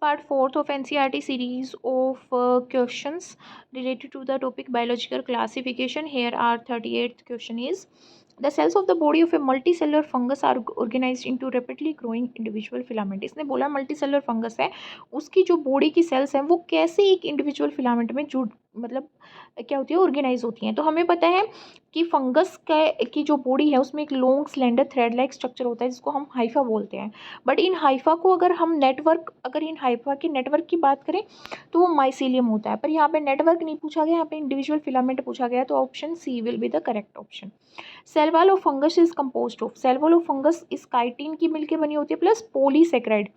Part fourth of NCERT series of questions related to the topic biological classification. Here are 38th question is, the cells of the body of a multicellular fungus are organized into rapidly growing individual filament. इसने बोला multicellular fungus है, उसकी जो body की sales हैं वो कैसे एक इंडिविजुअल फिलामेंट में जुड़ मतलब क्या होती है, ऑर्गेनाइज होती हैं। तो हमें पता है कि फंगस की जो बॉडी है उसमें एक long slender thread like structure होता है जिसको हम हाइफा बोलते हैं। बट इन हाइफा को अगर इन हाइफा के नेटवर्क की बात करें तो वो माइसीलियम होता है, पर यहाँ पे नेटवर्क नहीं पूछा गया, यहाँ पे इंडिविजुअल फिलामेंट पूछा गया, तो option c will be the correct option. Cell wall of fungus is composed of, cell wall of fungus is chitin की मिलकर बनी होती है प्लस पॉलीसेकेराइड।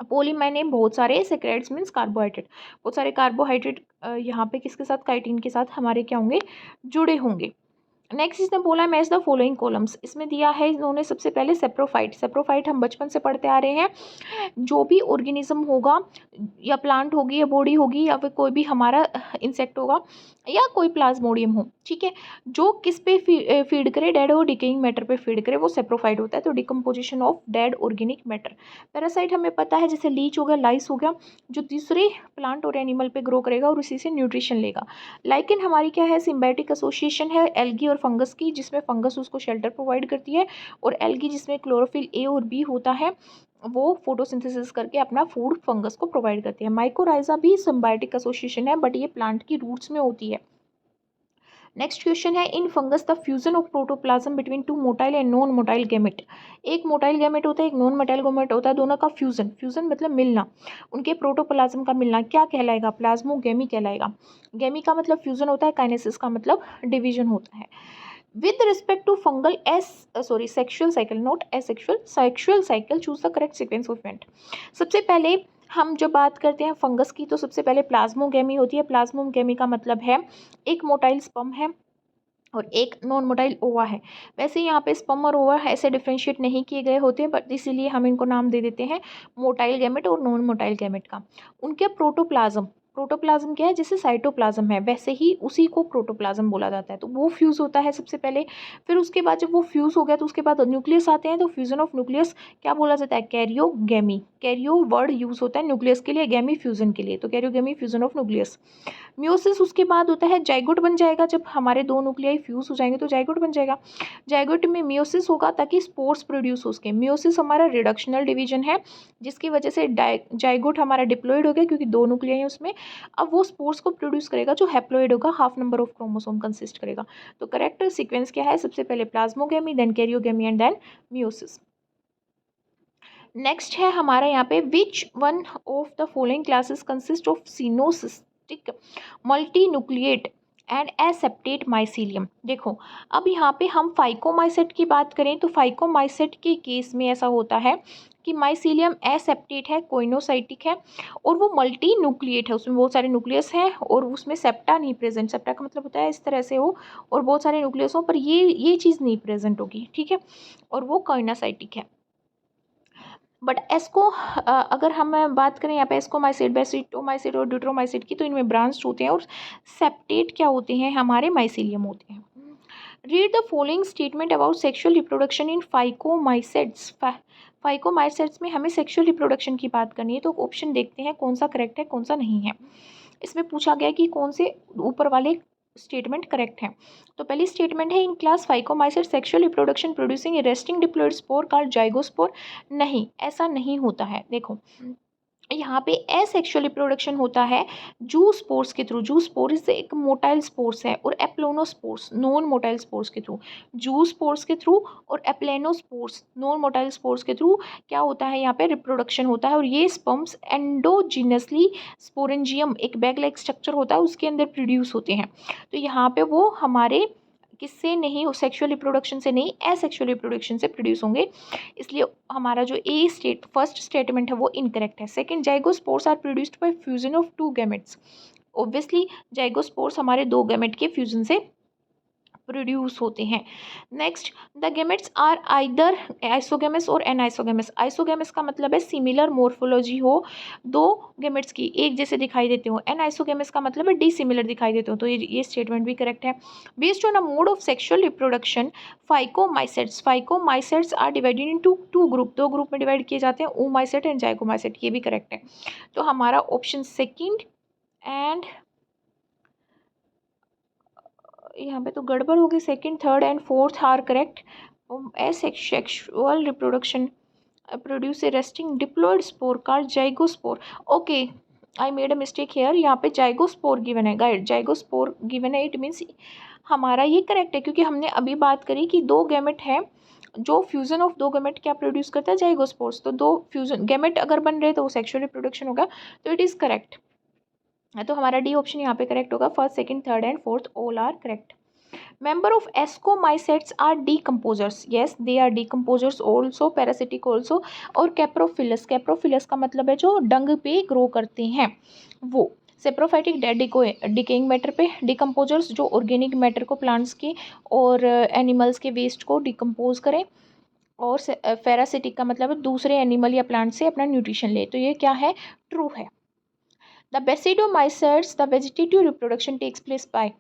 पोली मैंने बहुत सारे सेक्रेट्स मीन्स कार्बोहाइड्रेट, बहुत सारे कार्बोहाइड्रेट यहाँ पे किसके साथ, काइटिन के साथ हमारे क्या होंगे, जुड़े होंगे। नेक्स्ट इसने बोला मैच द फॉलोइंग कॉलम्स, इसमें दिया है इन्होंने सबसे पहले सेप्रोफाइट। सेप्रोफाइट हम बचपन से पढ़ते आ रहे हैं, जो भी ऑर्गेनिज्म होगा या प्लांट होगी या बॉडी होगी या फिर कोई भी हमारा इंसेक्ट होगा या कोई प्लाज्मोडियम हो, ठीक है, जो किस पे फीड करे, डेड और डिकेइंग मैटर पे फीड करे, वो सेप्रोफाइट होता है। तो decomposition of dead organic matter. Parasite हमें पता है जैसे लीच हो गया, लाइस हो गया, जो दूसरे प्लांट और एनिमल पे ग्रो करेगा और उसी से न्यूट्रिशन लेगा। लाइकेन हमारी क्या है, सिम्बायोटिक एसोसिएशन है एल्गी और फंगस की, जिसमें फंगस उसको शेल्टर प्रोवाइड करती है और एल्गी जिसमें क्लोरोफिल ए और बी होता है वो फोटोसिंथेसिस करके अपना फूड फंगस को प्रोवाइड करती है। माइकोराइजा भी सिम्बायोटिक एसोसिएशन है बट ये प्लांट की रूट्स में होती है। नेक्स्ट क्वेश्चन है, in fungus the fusion of protoplasm between two motile and non motile gamete. एक मोटाइल गैमेट होता है, एक नॉन मोटाइल गैमेट होता है, दोनों का फ्यूजन, फ्यूजन मतलब मिलना, उनके प्रोटोप्लाज्म का मिलना क्या कहलाएगा, प्लाज्मोगेमी कहलाएगा। गैमी का मतलब फ्यूजन होता है, काइनेसिस का मतलब डिवीजन होता है। With respect to fungal sexual cycle, not asexual, sexual cycle, choose the correct sequence of event. सबसे पहले हम जब बात करते हैं फंगस की तो सबसे पहले प्लाज्मोगेमी होती है। प्लाज्मोगेमी का मतलब है एक मोटाइल स्पर्म है और एक नॉन मोटाइल ओवा है। वैसे यहाँ पे स्पर्म और ओवा ऐसे डिफ्रेंशिएट नहीं किए गए होते हैं, बट इसीलिए हम इनको नाम दे देते हैं मोटाइल गैमेट और नॉन मोटाइल गैमेट का। उनके प्रोटोप्लाज्म, प्रोटोप्लाज्म क्या है, जैसे साइटोप्लाज्म है वैसे ही उसी को प्रोटोप्लाज्म बोला जाता है। तो वो फ्यूज़ होता है सबसे पहले, फिर उसके बाद जब वो फ्यूज़ हो गया तो उसके बाद न्यूक्लियस आते हैं, तो फ्यूजन ऑफ न्यूक्लियस क्या बोला जाता है, कैरियोगेमी। कैरियो वर्ड यूज़ होता है न्यूक्लियस के लिए, गैमी फ्यूजन के लिए, तो karyogamy fusion of nucleus. Meiosis उसके बाद होता है जाइगोट बन जाएगा, जब हमारे दो न्यूक्लियाई फ्यूज हो जाएंगे तो जाइगोट बन जाएगा। जाइगोट में म्यूसिस होगा ताकि स्पोर्स प्रोड्यूस हो उसके। म्यूसिस हमारा रिडक्शनल डिवीजन है जिसकी वजह से जाइगोट हमारा डिप्लॉइड हो गया क्योंकि दो न्यूक्लियाई हैं उसमें। अब वो स्पोर्स को प्रोड्यूस करेगा जो हैप्लॉइड होगा, half number of chromosome consist करेगा। तो करेक्ट सीक्वेंस क्या है, सबसे पहले plasmogamy, then karyogamy and then meiosis. Next है हमारा यहाँ पे, which one of the following classes consist of coenocytic multinucleate and aseptate mycelium. देखो अब यहाँ पे हम फाइकोमाइसेट की बात करें तो फाइकोमाइसेट के केस में ऐसा होता है कि माइसीलियम एसेप्टेट है, कोइनोसाइटिक है और वो मल्टी न्यूक्लिएट है, उसमें बहुत सारे न्यूक्लियस हैं और उसमें सेप्टा नहीं प्रेजेंट। सेप्टा का मतलब होता है इस तरह से हो और बहुत सारे न्यूक्लियस हो, पर ये चीज़ नहीं प्रेजेंट होगी, ठीक है, और वो कोइनोसाइटिक है। बट एस्को अगर हम बात करें यहाँ पे एस्कोमाइसिड, बेसिटोमाइसिड और ड्यूट्रोमाइसिड की, तो इनमें ब्रांच्ड होते हैं और सेप्टेट क्या होते हैं, हमारे माइसीलियम होते हैं। Read the following statement about sexual reproduction in phycomycetes. Phycomycetes में हमें सेक्सुअल रिप्रोडक्शन की बात करनी है, तो ऑप्शन देखते हैं कौन सा करेक्ट है कौन सा नहीं है। इसमें पूछा गया कि कौन से ऊपर वाले स्टेटमेंट करेक्ट है। तो पहली स्टेटमेंट है, in class phycomycete sexual reproduction producing resting diploid spore called zygospore. नहीं, ऐसा नहीं होता है। देखो यहाँ पे एसेक्सुअल रिप्रोडक्शन होता है जू स्पोर्स के थ्रू। जू स्पोर्स एक मोटाइल स्पोर्स है और एप्लोनोस्पोर्स नॉन मोटाइल स्पोर्स के थ्रू। जू स्पोर्स के थ्रू और एप्लेनोस्पोर्स नॉन मोटाइल स्पोर्स के थ्रू क्या होता है, यहाँ पे रिप्रोडक्शन होता है और ये स्पर्म्स एंडोजिनसली स्पोरेंजियम एक बैग लाइक स्ट्रक्चर होता है उसके अंदर प्रोड्यूस होते हैं। तो यहाँ पे वो हमारे किससे नहीं, सेक्सुअल रिप्रोडक्शन से नहीं, एसेक्सुअल रिप्रोडक्शन से प्रोड्यूस होंगे। इसलिए हमारा जो फर्स्ट स्टेटमेंट है वो इनकरेक्ट है। Second, zygospores are produced by fusion of two gametes. Obviously zygospores हमारे दो गैमेट के फ्यूजन से प्रोड्यूस होते हैं। Next, the gametes are either isogamous और एनाइसोगेमस। आइसोगेमस का मतलब है सिमिलर मोर्फोलॉजी हो, दो गेमेट्स की एक जैसे दिखाई देते हो। एनाइसोगेमस का मतलब है डिसिमिलर दिखाई देते हो। तो ये स्टेटमेंट भी करेक्ट है। Based on a mode of sexual reproduction, phycomycetes are divided into two group, दो ग्रुप में डिवाइड किए जाते हैं, oomaicete एंड जाइगोमाइसेट। ये भी करेक्ट है। तो हमारा ऑप्शन सेकंड एंड यहाँ पे तो गड़बड़ होगी, second, third and fourth are correct. Sexual reproduction produce a resting diploid spore called zygospore. Okay, I made a mistake here, यहाँ पे जाइगोस्पोर गिवन है, गाइड जाइगोस्पोर गिवन है, इट मीन्स हमारा ये करेक्ट है, क्योंकि हमने अभी बात करी कि दो गैमेट हैं, जो फ्यूजन ऑफ दो गैमेट क्या प्रोड्यूस करता है, जाइगोस्पोर्स। तो दो फ्यूजन गैमेट अगर बन रहे तो वो सेक्सुअल रिप्रोडक्शन होगा, तो इट इज़ करेक्ट। तो हमारा डी ऑप्शन यहाँ पे करेक्ट होगा। First, second, third and fourth all are correct. Member of ascomycetes are decomposers. Yes, they are decomposers also, parasitic also. और कैप्रोफिलस, कैप्रोफिलस का मतलब है जो डंग पे ग्रो करते हैं वो। सेप्रोफाइटिक डिकेइंग मैटर पे, डिकम्पोजर्स जो ऑर्गेनिक मैटर को, प्लांट्स की और एनिमल्स के वेस्ट को डिकम्पोज करें। और पैरासिटिक का मतलब है दूसरे एनिमल या प्लांट से अपना न्यूट्रिशन ले। तो ये क्या है, ट्रू है। The basidiomycetes, the vegetative reproduction takes place by.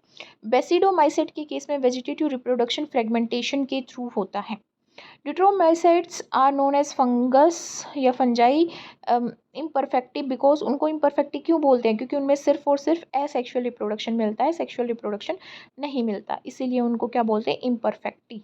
Basidiomycete के केस में वेजिटेटिव रिप्रोडक्शन फ्रेगमेंटेशन के थ्रू होता है। Deuteromycetes are known as fungus या फंजाई इम्परफेक्टिव, बिकॉज उनको इम्परफेक्टिव क्यों बोलते हैं, क्योंकि उनमें सिर्फ और सिर्फ एसेक्सुअल रिप्रोडक्शन मिलता है, सेक्सुअल रिप्रोडक्शन नहीं मिलता, इसीलिए उनको क्या बोलते हैं, इम्परफेक्टिव।